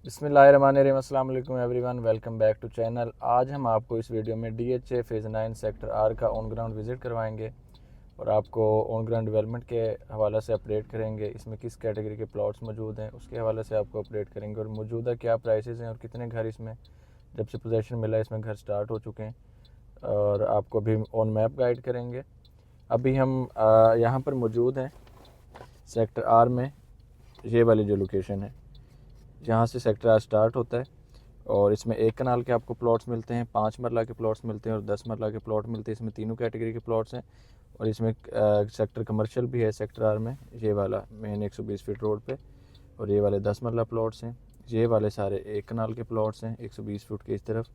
बिस्मिल्लाहिर्रहमानिर्रहीम। अस्सलाम वालेकुम everyone, welcome back to channel. आज हम आपको इस वीडियो में DHA फेज़ 9 सेक्टर आर का ऑन ग्राउंड विज़िट करवाएंगे और आपको ऑन ग्राउंड डेवलपमेंट के हवाले से अपडेट करेंगे। इसमें किस कैटेगरी के प्लॉट्स मौजूद हैं उसके हवाले से आपको अपडेट करेंगे और मौजूदा क्या प्राइसेस हैं और कितने घर इसमें जब से पोजेसन मिला है इसमें घर स्टार्ट हो चुके हैं और आपको भी ऑन मैप गाइड करेंगे। अभी हम यहाँ पर मौजूद हैं सेक्टर आर में। ये वाली जो लोकेशन है जहाँ से सेक्टर आर स्टार्ट होता है और इसमें 1 कनाल के आपको प्लॉट्स मिलते हैं, 5 मरला के प्लॉट्स मिलते हैं और 10 मरला के प्लॉट मिलते हैं। इसमें तीनों कैटेगरी के प्लॉट्स हैं और इसमें सेक्टर कमर्शियल भी है सेक्टर आर में। ये वाला मेन 120 फीट रोड पे और ये वाले 10 मरला प्लॉट्स हैं। ये वाले सारे 1 कनाल के प्लॉट्स हैं 120 फुट के इस तरफ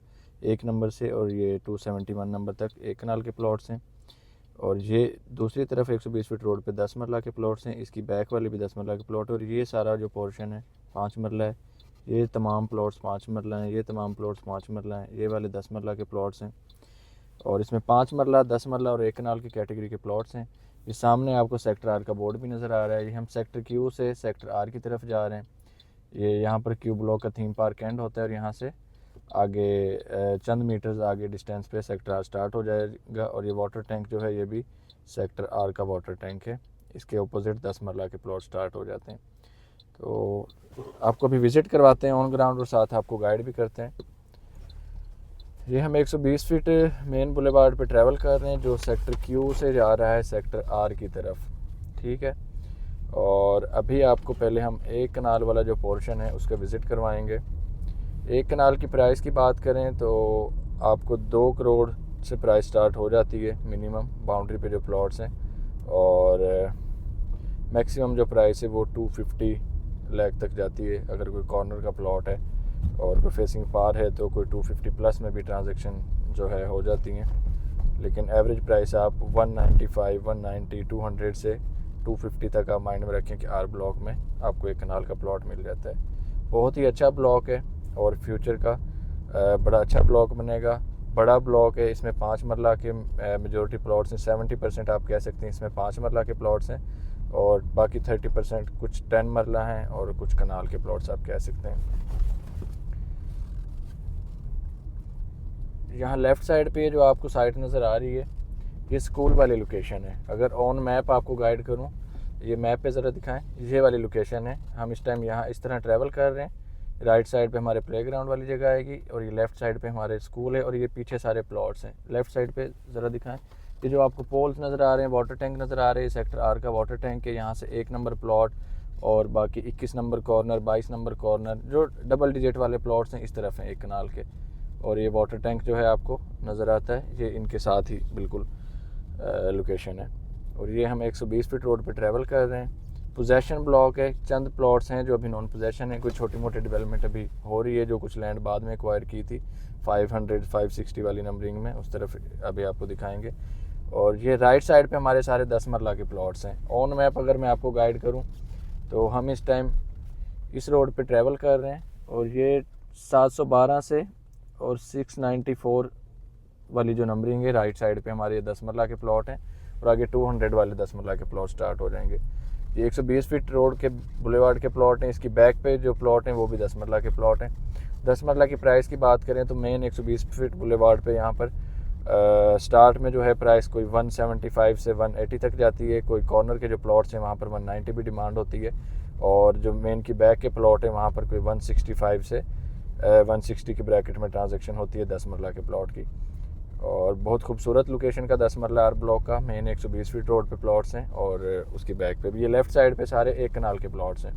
1 नंबर से और ये 271 नंबर तक 1 कनाल के प्लॉट्स हैं। और ये दूसरी तरफ 120 फीट रोड पे 10 मरला के प्लॉट्स हैं। इसकी बैक वाली भी 10 मरला के प्लॉट और ये सारा जो पोर्शन है 5 मरला है। ये तमाम प्लॉट्स 5 मरला हैं, ये तमाम प्लॉट्स 5 मरला हैं, ये वाले 10 मरला के प्लॉट्स हैं। और इसमें 5 मरला 10 मरला और 1 कनाल की कैटेगरी के प्लॉट्स हैं। ये सामने आपको सेक्टर आर का बोर्ड भी नज़र आ रहा है। ये हम सेक्टर क्यू से सेक्टर आर की तरफ जा रहे हैं। ये यहाँ पर क्यू ब्लॉक का थीम पार्क एंड होता है और यहाँ से आगे चंद मीटर्स आगे डिस्टेंस पे सेक्टर आर स्टार्ट हो जाएगा। और ये वाटर टैंक जो है ये भी सेक्टर आर का वाटर टैंक है। इसके अपोजिट 10 मरला के प्लॉट स्टार्ट हो जाते हैं। तो आपको भी विज़िट करवाते हैं ऑन ग्राउंड और साथ आपको गाइड भी करते हैं। ये हम 120 फीट मेन बुलेवार्ड पे ट्रैवल कर रहे हैं जो सेक्टर क्यू से जा रहा है सेक्टर आर की तरफ, ठीक है। और अभी आपको पहले हम 1 कनाल वाला जो पोर्शन है उसका विज़िट करवाएंगे। 1 कनाल की प्राइस की बात करें तो आपको 2 करोड़ से प्राइस स्टार्ट हो जाती है मिनिमम बाउंड्री पे जो प्लॉट्स हैं और मैक्सिमम जो प्राइस है वो 250 लाख तक जाती है अगर कोई कॉर्नर का प्लॉट है। और कोई फेसिंग पार है तो कोई 250 प्लस में भी ट्रांजैक्शन जो है हो जाती हैं। लेकिन एवरेज प्राइस आप 195, 190, 200 से 250 तक आप माइंड में रखें कि आर ब्लॉक में आपको 1 कनाल का प्लॉट मिल जाता है। बहुत ही अच्छा ब्लॉक है और फ्यूचर का बड़ा अच्छा ब्लॉक बनेगा। बड़ा ब्लॉक है, इसमें 5 मरला के मेजॉरिटी प्लॉट्स हैं। 70% आप कह सकते हैं इसमें 5 मरला के प्लॉट्स हैं और बाकी 30% कुछ 10 मरला हैं और कुछ कनाल के प्लॉट्स आप कह सकते हैं। यहाँ लेफ़्ट साइड पे जो आपको साइट नज़र आ रही है ये स्कूल वाली लोकेशन है। अगर ऑन मैप आपको गाइड करूँ, ये मैप पे ज़रा दिखाएं, ये वाली लोकेशन है। हम इस टाइम यहाँ इस तरह ट्रैवल कर रहे हैं। राइट साइड पे हमारे प्लेग्राउंड वाली जगह आएगी और ये लेफ़्ट साइड पे हमारे स्कूल है और ये पीछे सारे प्लॉट्स हैं। लेफ़्ट साइड पे ज़रा दिखाएं, ये जो आपको पोल्स नज़र आ रहे हैं, वाटर टैंक नज़र आ रहे हैं, सेक्टर आर का वाटर टैंक है। यहाँ से 1 नंबर प्लॉट और बाकी 21 नंबर कॉर्नर, 22 नंबर कॉर्नर जो डबल डिजिट वाले प्लॉट्स हैं इस तरफ हैं 1 कनाल के। और ये वाटर टैंक जो है आपको नज़र आता है, ये इनके साथ ही बिल्कुल लोकेशन है। और ये हम 120 फीट रोड पे ट्रैवल कर रहे हैं। पोजेसन ब्लॉक है, चंद प्लॉट्स हैं जो अभी नॉन पोजेसन है, कोई छोटी मोटी डेवलपमेंट अभी हो रही है जो कुछ लैंड बाद में एक्वायर की थी 500, 560 वाली नंबरिंग में, उस तरफ अभी आपको दिखाएंगे। और ये राइट साइड पे हमारे सारे 10 मरला के प्लॉट्स हैं। ऑन मैप अगर मैं आपको गाइड करूँ तो हम इस टाइम इस रोड पे ट्रैवल कर रहे हैं और ये 712 से और 694 वाली जो नंबरिंग है राइट साइड पे हमारे 10 मरला के प्लॉट हैं और आगे 200 वाले 10 मरला के प्लॉट स्टार्ट हो जाएंगे। ये 120 फीट रोड के बुलेवार्ड के प्लॉट हैं। इसकी बैक पे जो प्लॉट हैं वो भी 10 मरला के प्लॉट हैं। 10 मरला की प्राइस की बात करें तो मेन 120 फीट बुलेवार्ड पे यहाँ पर स्टार्ट में जो है प्राइस कोई 175 से 180 तक जाती है। कोई कॉर्नर के जो प्लॉट्स हैं वहाँ पर 190 भी डिमांड होती है और जो मेन की बैक के प्लॉट हैं वहाँ पर कोई 165 से 160 के ब्रैकेट में ट्रांजैक्शन होती है 10 मरला के प्लॉट की। और बहुत खूबसूरत लोकेशन का 10 मरला आर ब्लॉक का मेन 120 फीट रोड पे प्लॉट्स हैं और उसकी बैक पे भी ये लेफ़्ट साइड पे सारे 1 कनाल के प्लॉट्स हैं।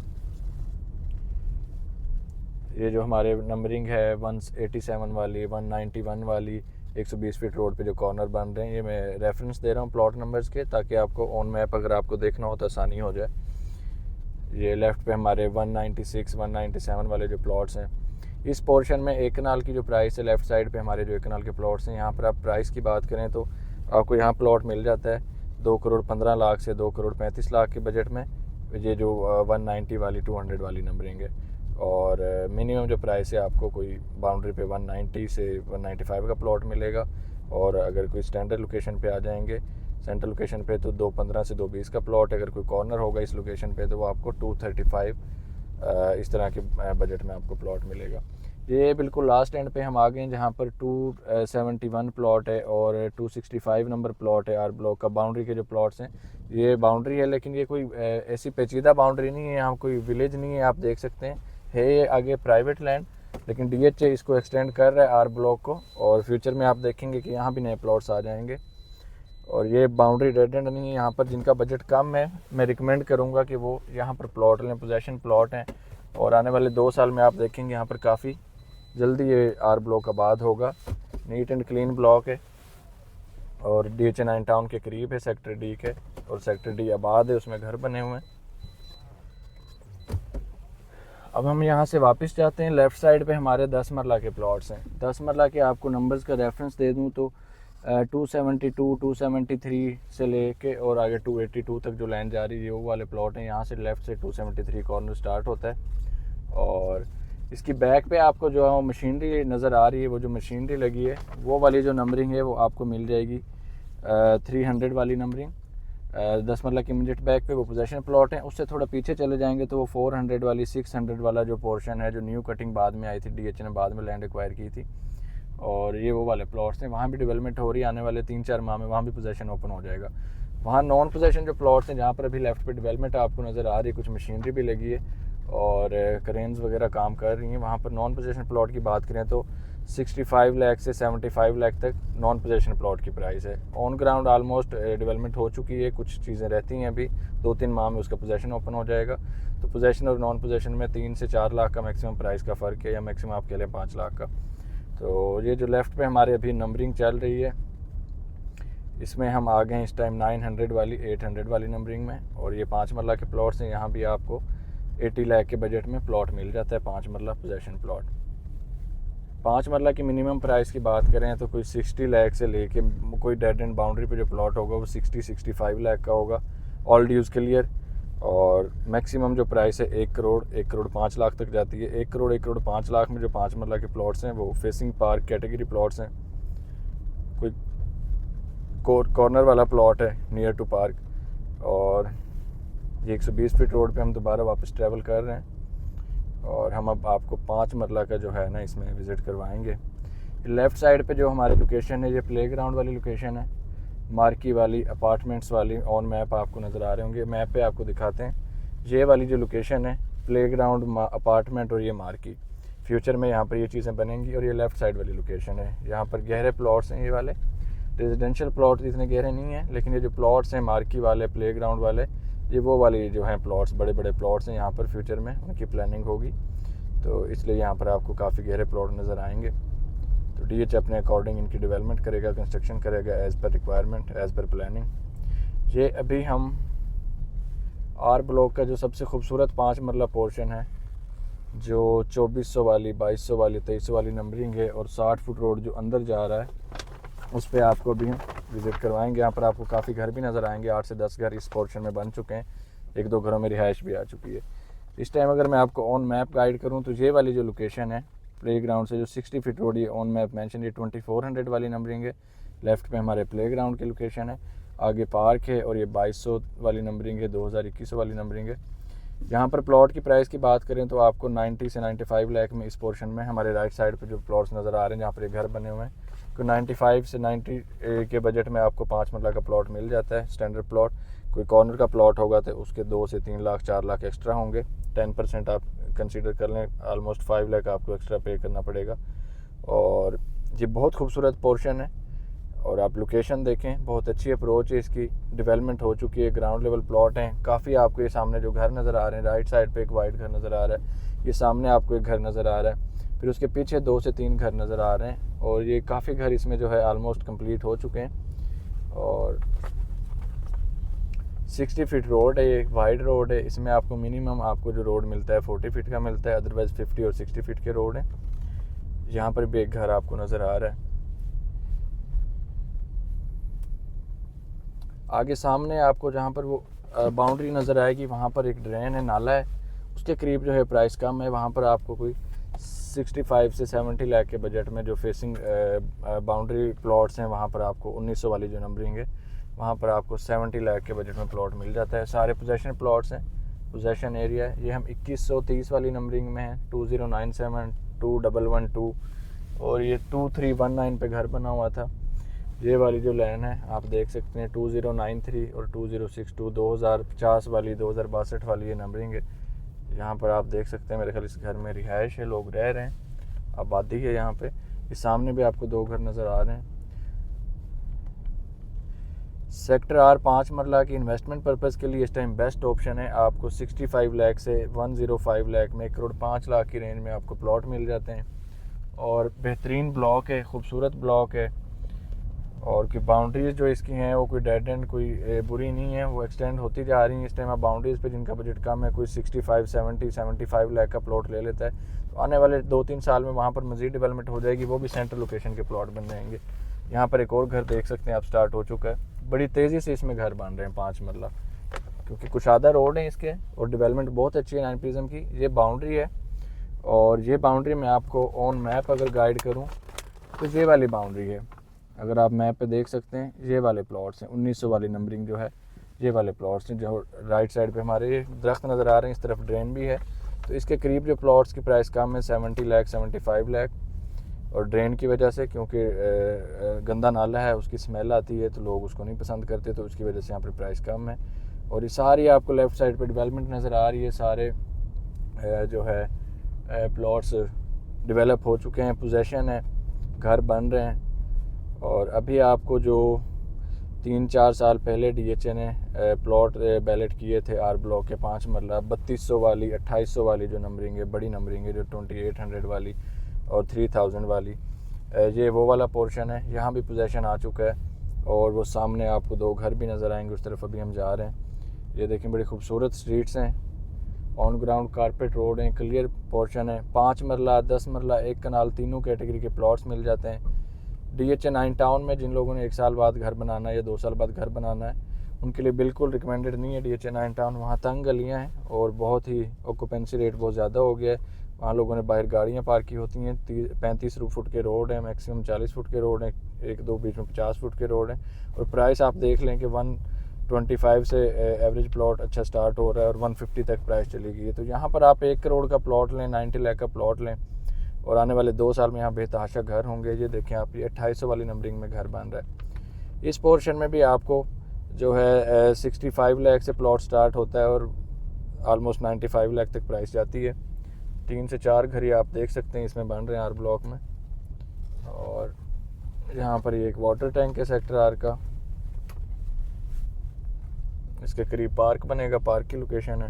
ये जो हमारे नंबरिंग है 187 वाली, 191 वाली 120 फीट रोड पे जो कॉर्नर बन रहे हैं, ये मैं रेफरेंस दे रहा हूँ प्लॉट नंबर्स के ताकि आपको ऑन मैप अगर आपको देखना हो तो आसानी हो जाए। ये लेफ़्ट पे हमारे 196, 197 वाले जो प्लॉट्स हैं। इस पोर्शन में 1 कनाल की जो प्राइस है लेफ़्ट साइड पे हमारे जो 1 कनाल के प्लॉट्स हैं, यहाँ पर आप प्राइस की बात करें तो आपको यहाँ प्लॉट मिल जाता है 2 करोड़ 15 लाख से 2 करोड़ 35 लाख के बजट में। ये जो 190 वाली 200 वाली नंबरिंग है और मिनिमम जो प्राइस है आपको कोई बाउंड्री पे 190 से 195 का प्लॉट मिलेगा। और अगर कोई स्टैंडर्ड लोकेशन पे आ जाएंगे सेंट्रल लोकेशन पे तो 215 से 220 का प्लॉट। अगर कोई कॉर्नर होगा इस लोकेशन पे तो वो आपको 235 इस तरह के बजट में आपको प्लॉट मिलेगा। ये बिल्कुल लास्ट एंड पे हम आ गए हैं जहाँ पर 271 प्लॉट है और 265 नंबर प्लॉट है आर ब्लॉक का। बाउंड्री के जो प्लॉट्स हैं ये बाउंड्री है, लेकिन ये कोई ऐसी पेचीदा बाउंड्री नहीं है, यहाँ कोई विलेज नहीं है। आप देख सकते हैं ये आगे प्राइवेट लैंड, लेकिन DHA इसको एक्सटेंड कर रहा है आर ब्लॉक को, और फ्यूचर में आप देखेंगे कि यहाँ भी नए प्लॉट्स आ जाएंगे। और ये बाउंड्री डेड एंड नहीं है। यहाँ पर जिनका बजट कम है मैं रिकमेंड करूँगा कि वो यहाँ पर प्लॉट लें, पोजेशन प्लॉट हैं, और आने वाले 2 साल में आप देखेंगे यहाँ पर काफ़ी जल्दी ये आर ब्लॉक आबाद होगा। नीट एंड क्लीन ब्लॉक है और DHA 9 टाउन के करीब है, सेक्टर D के, और सेक्टर D आबाद है, उसमें घर बने हुए हैं। अब हम यहाँ से वापस जाते हैं। लेफ़्ट साइड पे हमारे 10 मरला के प्लॉट्स हैं। 10 मरला के आपको नंबर्स का रेफरेंस दे दूँ तो 272, 273 से लेके और आगे 282 तक जो लाइन जा रही है वो वाले प्लॉट हैं। यहाँ से लेफ़्ट से 273 कॉर्नर स्टार्ट होता है, और इसकी बैक पे आपको जो है मशीनरी नज़र आ रही है, वो जो मशीनरी लगी है वो वाली जो नंबरिंग है वो आपको मिल जाएगी 300 वाली नंबरिंग। 10 मरला की मिनट बैक पे वो पोजेशन प्लॉट है। उससे थोड़ा पीछे चले जाएंगे तो वो 400 वाली 600 वाला जो पोर्शन है, जो न्यू कटिंग बाद में आई थी, DHA ने बाद में लैंड एक्वायर की थी, और ये वो वाले प्लॉट्स हैं। वहाँ भी डेवलपमेंट हो रही है, आने वाले 3-4 माह में वहाँ भी पोजेशन ओपन हो जाएगा। वहाँ नॉन पोजेशन जो प्लॉट्स हैं जहाँ पर अभी लेफ्ट पे डेवलपमेंट आपको नज़र आ रही है, कुछ मशीनरी भी लगी है और क्रेन्स वगैरह काम कर रही हैं। वहाँ पर नॉन पोजेशन प्लॉट की बात करें तो 65 लाख से 75 लाख तक नॉन पोजेशन प्लॉट की प्राइस है। ऑन ग्राउंड आलमोस्ट डेवलपमेंट हो चुकी है, कुछ चीज़ें रहती हैं अभी, 2-3 माह में उसका पोजेशन ओपन हो जाएगा। तो पोजेशन और नॉन पोजेशन में 3 से 4 लाख का मैक्सिमम प्राइस का फ़र्क है, या मैक्सिमम आप कह लें 5 लाख का। तो ये जो लेफ़्ट पे हमारे अभी नंबरिंग चल रही है, इसमें हम आ गए हैं इस टाइम 900 वाली 800 वाली नंबरिंग में, और ये 5 मरला के प्लॉट्स हैं। यहाँ भी आपको 80 लाख के बजट में प्लॉट मिल जाता है, 5 मरला पोजेशन प्लॉट। 5 मरला की मिनिमम प्राइस की बात करें तो कोई 60 लाख से लेके कोई डेड एंड बाउंड्री पे जो प्लॉट होगा वो 60-65 लाख का होगा, ऑल ड्यूज़ क्लियर। और मैक्सिमम जो प्राइस है 1 करोड़ 1 करोड़ 5 लाख तक जाती है। 1 करोड़ 1 करोड़ 5 लाख में जो 5 मरला के प्लॉट्स हैं वो फेसिंग पार्क कैटेगरी प्लॉट्स हैं। कोई कॉर्नर वाला प्लॉट है नियर टू पार्क, और ये 120 फीट रोड पे हम दोबारा वापस ट्रैवल कर रहे हैं, और हम अब आपको 5 मरला का जो है ना इसमें विज़िट करवाएंगे। लेफ़्ट साइड पे जो हमारी लोकेशन है ये प्लेग्राउंड वाली लोकेशन है, मार्की वाली अपार्टमेंट्स वाली। ऑन मैप आपको नज़र आ रहे होंगे, मैप पे आपको दिखाते हैं। ये वाली जो लोकेशन है प्लेग्राउंड, अपार्टमेंट और ये मार्की, फ्यूचर में यहाँ पर ये चीज़ें बनेंगी। और ये लेफ़्ट साइड वाली लोकेशन है, यहाँ पर गहरे प्लॉट्स हैं। ये वाले रेजिडेंशियल प्लॉट इतने गहरे नहीं हैं, लेकिन ये जो प्लॉट्स हैं मार्की वाले, प्लेग्राउंड वाले, ये वो वाली जो हैं प्लॉट्स, बड़े बड़े प्लॉट्स हैं। यहाँ पर फ्यूचर में उनकी प्लानिंग होगी, तो इसलिए यहाँ पर आपको काफ़ी गहरे प्लॉट नज़र आएंगे। तो DHA अपने अकॉर्डिंग इनकी डेवलपमेंट करेगा, कंस्ट्रक्शन करेगा as per requirement, as per planning. ये अभी हम आर ब्लॉक का जो सबसे खूबसूरत 5 मरला पोर्शन है, जो 2400 वाली, 2200 वाली, 2300 वाली नंबरिंग है, और 60 फुट रोड जो अंदर जा रहा है उस पर आपको भी हम विज़िट करवाएंगे। यहाँ पर आपको काफ़ी घर भी नज़र आएंगे, 8 से 10 घर इस पोर्शन में बन चुके हैं, 1-2 घरों में रिहाइश भी आ चुकी है। इस टाइम अगर मैं आपको ऑन मैप गाइड करूँ तो ये वाली जो लोकेशन है प्लेग्राउंड से जो 60 फीट रोड, ये ऑन मैप मेंशन, ये 2400 वाली नंबरिंग है। लेफ़्ट पे हमारे प्लेग्राउंड की लोकेशन है, आगे पार्क है, और ये 2200 वाली नंबरिंग है, 2021 वाली नंबरिंग है। यहाँ पर प्लॉट की प्राइस की बात करें तो आपको 90 से 95 लाख में इस पोर्शन में हमारे राइट साइड पे जो प्लॉट्स नज़र आ रहे हैं जहाँ पर ये घर बने हुए हैं, कोई 95 से 90 के बजट में आपको 5 मरला का प्लॉट मिल जाता है, स्टैंडर्ड प्लॉट। कोई कॉर्नर का प्लॉट होगा तो उसके 2 से 3 लाख 4 लाख एक्स्ट्रा होंगे, 10% आप कंसीडर कर लें, ऑलमोस्ट 5 लाख आपको एक्स्ट्रा पे करना पड़ेगा। और ये बहुत खूबसूरत पोर्शन है, और आप लोकेशन देखें, बहुत अच्छी अप्रोच है इसकी, डेवलपमेंट हो चुकी है, ग्राउंड लेवल प्लॉट हैं काफ़ी। आपको ये सामने जो घर नज़र आ रहे हैं, राइट साइड पे एक वाइट घर नज़र आ रहा है, ये सामने आपको एक घर नज़र आ रहा है, फिर उसके पीछे 2 से 3 घर नज़र आ रहे हैं, और ये काफ़ी घर इसमें जो है ऑलमोस्ट कंप्लीट हो चुके हैं। और 60 फीट रोड है, ये वाइड रोड है, इसमें आपको मिनिमम आपको जो रोड मिलता है 40 फीट का मिलता है, अदरवाइज़ 50 और 60 फीट के रोड हैं। यहाँ पर भी एक घर आपको नज़र आ रहा है। आगे सामने आपको जहाँ पर वो बाउंड्री नज़र आएगी वहाँ पर एक ड्रेन है, नाला है, उसके करीब जो है प्राइस कम है। वहाँ पर आपको कोई 65 से 70 लाख के बजट में जो फेसिंग बाउंड्री प्लॉट्स हैं, वहाँ पर आपको 1900 वाली जो नंबरिंग है, वहाँ पर आपको 70 लाख के बजट में प्लॉट मिल जाता है। सारे पोजेशन प्लॉट्स हैं, पोजेशन एरिया है। ये हम 2130 वाली नंबरिंग में हैं, 2097 2112, और ये 2319 पे घर बना हुआ था। ये वाली जो लाइन है आप देख सकते हैं 2093 और 2062, 2050 वाली, 2062 वाली ये नंबरिंग है। यहाँ पर आप देख सकते हैं मेरे ख्याल इस घर में रिहाइश है, लोग रह रहे हैं, आबादी है यहाँ पे। इस सामने भी आपको 2 घर नज़र आ रहे हैं। सेक्टर आर 5 मरला की इन्वेस्टमेंट पर्पज़ के लिए इस टाइम बेस्ट ऑप्शन है। आपको 65 लाख से 105 लाख में 1 करोड़ 5 लाख की रेंज में आपको प्लॉट मिल जाते हैं, और बेहतरीन ब्लॉक है, खूबसूरत ब्लॉक है, और की बाउंड्रीज जो इसकी हैं वो कोई डेड एंड कोई बुरी नहीं है, वो एक्सटेंड होती जा रही हैं। इस टाइम आप बाउंड्रीज पे जिनका बजट कम है, कोई 65 70 75 लाख का प्लॉट ले लेता है, तो आने वाले 2-3 साल में वहाँ पर मज़ीद डेवलपमेंट हो जाएगी, वो भी सेंट्रल लोकेशन के प्लॉट बन जाएंगे। यहाँ पर एक और घर देख सकते हैं आप स्टार्ट हो चुका है, बड़ी तेज़ी से इसमें घर बन रहे हैं 5 मरला, क्योंकि कुशादा रोड है इसके और डेवलपमेंट बहुत अच्छी है 9 प्रिज्म की। ये बाउंड्री है, और ये बाउंड्री मैं आपको ऑन मैप अगर गाइड करूँ तो ये वाली बाउंड्री है। अगर आप मैप पे देख सकते हैं ये वाले प्लॉट्स हैं, 1900 वाली नंबरिंग जो है, ये वाले प्लॉट्स हैं जो राइट साइड पे हमारे ये दरख्त नज़र आ रहे हैं, इस तरफ ड्रेन भी है, तो इसके करीब जो प्लॉट्स की प्राइस कम है 70 लाख 75 लाख, और ड्रेन की वजह से, क्योंकि गंदा नाला है उसकी स्मेल आती है तो लोग उसको नहीं पसंद करते, तो उसकी वजह से यहाँ पर प्राइस कम है। और ये सारी आपको लेफ़्ट साइड पर डेवलपमेंट नज़र आ रही है, सारे जो है प्लॉट्स डेवलप हो चुके हैं, पोजेसन है, घर बन रहे हैं। और अभी आपको जो 3-4 साल पहले DHA ने प्लॉट बैलेट किए थे आर ब्लॉक के 5 मरला, 3200 वाली, 2800 वाली जो नंबरिंग है, बड़ी नंबरिंग है, जो 2800 वाली और 3000 वाली, ये वो वाला पोर्शन है। यहाँ भी पोजेसन आ चुका है, और वो सामने आपको 2 घर भी नज़र आएंगे, उस तरफ अभी हम जा रहे हैं। ये देखें बड़ी खूबसूरत स्ट्रीट्स हैं, ऑन ग्राउंड कारपेट रोड हैं, क्लियर पोर्शन है। 5 मरला, 10 मरला, 1 कनाल, तीनों कैटेगरी के प्लॉट्स मिल जाते हैं। DHA 9 टाउन में जिन लोगों ने 1 साल बाद घर बनाना है या 2 साल बाद घर बनाना है, उनके लिए बिल्कुल रिकमेंडेड नहीं है DHA 9 टाउन। वहाँ तंग गलियाँ हैं और बहुत ही ऑक्यूपेंसी रेट बहुत ज़्यादा हो गया है। वहाँ लोगों ने बाहर गाड़ियाँ पार्क की होती हैं। 35 फुट के रोड हैं, मैक्सिमम 40 फुट के रोड हैं, 1-2 बीच में 50 फुट के रोड हैं, और प्राइस आप देख लें कि 125 से एवरेज प्लॉट अच्छा स्टार्ट हो रहा है और 150 तक प्राइस चली गई है। तो यहाँ पर आप 1 करोड़ का प्लॉट लें, 90 लाख का प्लॉट लें, और आने वाले 2 साल में यहाँ बेतहाशा घर होंगे। ये देखें आप, ये 2800 वाली नंबरिंग में घर बन रहा है। इस पोर्शन में भी आपको जो है 65 लाख से प्लॉट स्टार्ट होता है और ऑलमोस्ट 95 लाख तक प्राइस जाती है। 3 से 4 घर ही आप देख सकते हैं इसमें बन रहे हैं आर ब्लॉक में। और यहाँ पर ये एक वाटर टैंक है सेक्टर आर का, इसके करीब पार्क बनेगा, पार्क की लोकेशन है।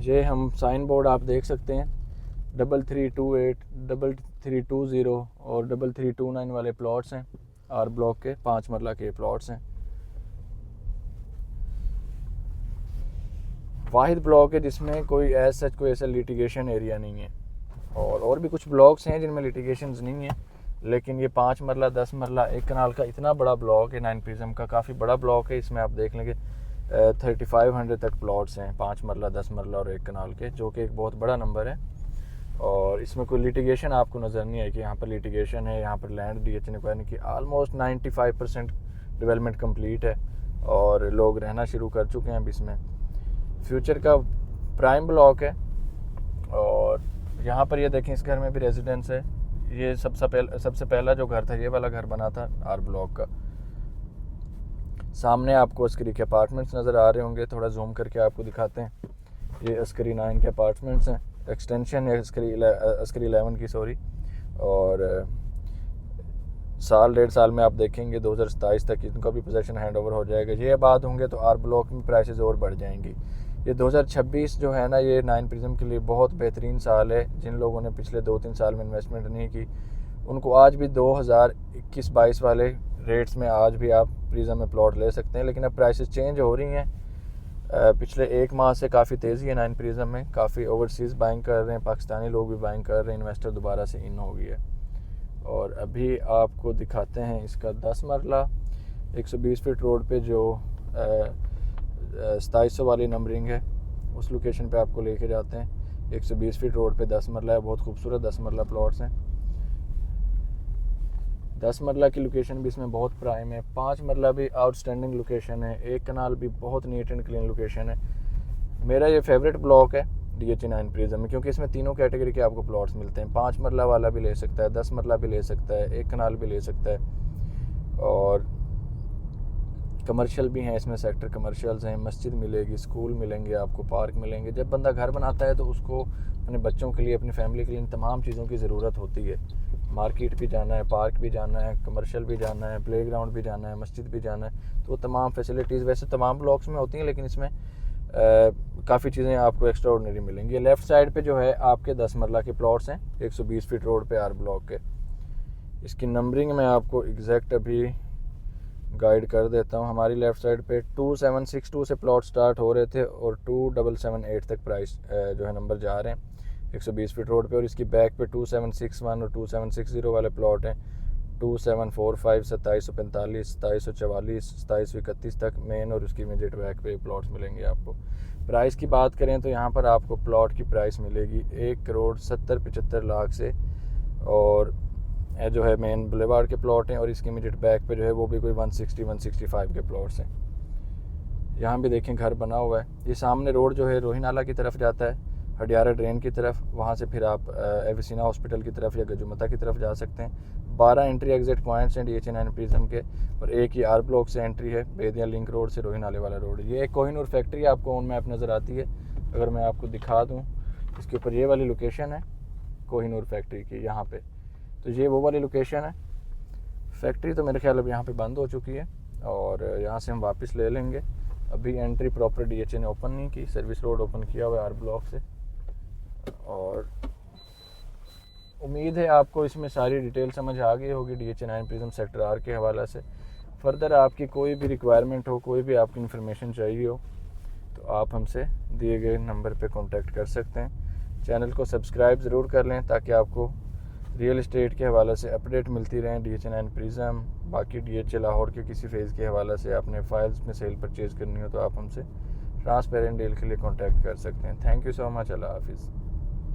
ये हम साइन बोर्ड आप देख सकते हैं, 3328, 3320 और 3329 वाले प्लॉट्स हैं, आर ब्लॉक के 5 मरला के प्लॉट्स हैं। वाहिद ब्लॉक है जिसमें कोई ऐसा लिटिगेशन एरिया नहीं है, और भी कुछ ब्लॉक्स हैं जिनमें लिटिगेशंस नहीं है, लेकिन ये 5 मरला, 10 मरला, 1 कनाल का इतना बड़ा ब्लॉक है, 9 प्रिज्म का काफ़ी बड़ा ब्लॉक है। इसमें आप देख लेंगे 3500 तक प्लॉट्स हैं, 5 मरला, 10 मरला और 1 कनाल के, जो कि एक बहुत बड़ा नंबर है। और इसमें कोई लिटिगेशन आपको नज़र नहीं आए कि यहाँ पर लिटिगेशन है, यहाँ पर लैंड DHA ने एक्वायर नहीं की। ऑलमोस्ट 95% डेवलपमेंट कंप्लीट है और लोग रहना शुरू कर चुके हैं। अब इसमें फ्यूचर का प्राइम ब्लॉक है, और यहाँ पर ये देखें इस घर में भी रेजिडेंस है। ये सबसे पहला जो घर था ये वाला घर बना था आर ब्लॉक का। सामने आपको अस्करी के अपार्टमेंट्स नज़र आ रहे होंगे, थोड़ा जूम करके आपको दिखाते हैं। ये अस्करी 9 के अपार्टमेंट्स हैं, एक्सटेंशन है अस्करी 11 की, सॉरी। और 1-1.5 साल में आप देखेंगे 2027 तक इनका भी पोजेसन हैंड ओवर हो जाएगा। ये आबाद होंगे तो आर ब्लॉक में प्राइसेस और बढ़ जाएंगी। ये 2026 जो है ना, ये 9 प्रिज्म के लिए बहुत बेहतरीन साल है। जिन लोगों ने पिछले 2-3 साल में इन्वेस्टमेंट नहीं की, उनको आज भी 2021-22 वाले रेट्स में आज भी आप प्रिज्म में प्लॉट ले सकते हैं। लेकिन अब प्राइसेस चेंज हो रही हैं। पिछले 1 माह से काफ़ी तेज़ी है 9 प्रिज्म में, काफ़ी ओवरसीज़ बाइंग कर रहे हैं, पाकिस्तानी लोग भी बाइंग कर रहे हैं, इन्वेस्टर दोबारा से इन हो गई है। और अभी आपको दिखाते हैं इसका 10 मरला 120 फीट रोड पे जो 2700 वाली नंबरिंग है, उस लोकेशन पे आपको लेके जाते हैं। 120 फीट रोड पे 10 मरला है, बहुत खूबसूरत 10 मरला प्लॉट्स हैं। 10 मरला की लोकेशन भी इसमें बहुत प्राइम है, 5 मरला भी आउटस्टैंडिंग लोकेशन है, 1 कनाल भी बहुत नीट एंड क्लीन लोकेशन है। मेरा ये फेवरेट ब्लॉक है DH9 प्रिज्म में, क्योंकि इसमें तीनों कैटेगरी के आपको प्लॉट्स मिलते हैं। 5 मरला वाला भी ले सकता है, 10 मरला भी ले सकता है, 1 कनाल भी ले सकता है, और कमर्शियल भी हैं इसमें। सेक्टर कमर्शियल्स हैं, मस्जिद मिलेगी, स्कूल मिलेंगे आपको, पार्क मिलेंगे। जब बंदा घर बनाता है तो उसको अपने बच्चों के लिए, अपनी फैमिली के लिए इन तमाम चीज़ों की ज़रूरत होती है। मार्केट भी जाना है, पार्क भी जाना है, कमर्शियल भी जाना है, प्लेग्राउंड भी जाना है, मस्जिद भी जाना है, तो वो तमाम फैसिलिटीज़ वैसे तमाम ब्लॉक्स में होती हैं, लेकिन इसमें काफ़ी चीज़ें आपको एक्स्ट्रा ऑर्डिनरी मिलेंगी। लेफ़्ट साइड पे जो है आपके 10 मरला के प्लॉट्स हैं 120 फीट रोड पे आर ब्लॉक के। इसकी नंबरिंग मैं आपको एग्जैक्ट अभी गाइड कर देता हूँ। हमारी लेफ़्ट साइड पे 2762 से प्लॉट स्टार्ट हो रहे थे और 2778 तक प्राइस जो है नंबर जा रहे हैं 120 फीट रोड पे। और इसकी बैक पे 2761 और 2760 वाले प्लॉट हैं। 2745, 2745, 2744, 2731 तक मेन और उसकी इमीडिएट बैक पे प्लॉट्स मिलेंगे आपको। प्राइस की बात करें तो यहाँ पर आपको प्लॉट की प्राइस मिलेगी 1,70,75,00,000 से, और जो है मेन बुलेवार्ड के प्लॉट हैं, और इसकी इमीडिएट बैक पे जो है वो भी कोई 160-165 के प्लॉट्स हैं। यहाँ भी देखें घर बना हुआ है। ये सामने रोड जो है रोही नाला की तरफ जाता है, हडियारा ड्रेन की तरफ, वहाँ से फिर आप एविसिना हॉस्पिटल की तरफ या गजुमता की तरफ जा सकते हैं। 12 एंट्री एग्जिट पॉइंट्स हैं DH9 प्रिज्म के, और एक ही आर ब्लॉक से एंट्री है बेदिया लिंक रोड से रोही नाले वाला रोड। ये एक कोहिनूर फैक्ट्री आपको ऑन मैप नज़र आती है, अगर मैं आपको दिखा दूँ, इसके ऊपर ये वाली लोकेशन है कोहिनूर फैक्ट्री की यहाँ पे, तो ये वो वाली लोकेशन है। फैक्ट्री तो मेरे ख्याल अब यहाँ पे बंद हो चुकी है, और यहाँ से हम वापस ले लेंगे। अभी एंट्री प्रॉपर DHA ने ओपन नहीं की, सर्विस रोड ओपन किया हुआ है आर ब्लॉक से। और उम्मीद है आपको इसमें सारी डिटेल समझ आ गई होगी DH9 प्रिज्म सेक्टर आर के हवाले से। फर्दर आपकी कोई भी रिक्वायरमेंट हो, कोई भी आपकी इन्फॉर्मेशन चाहिए हो, तो आप हमसे दिए गए नंबर पे कांटेक्ट कर सकते हैं। चैनल को सब्सक्राइब ज़रूर कर लें ताकि आपको रियल इस्टेट के हवाले से अपडेट मिलती रहें। DH9 प्रिज्म, बाकी DHA लाहौर के किसी फेज़ के हवाले से आपने फाइल्स में सेल परचेज़ करनी हो तो आप हमसे ट्रांसपेरेंट डील के लिए कांटेक्ट कर सकते हैं। Thank you so much. अल्लाह हाफिज़।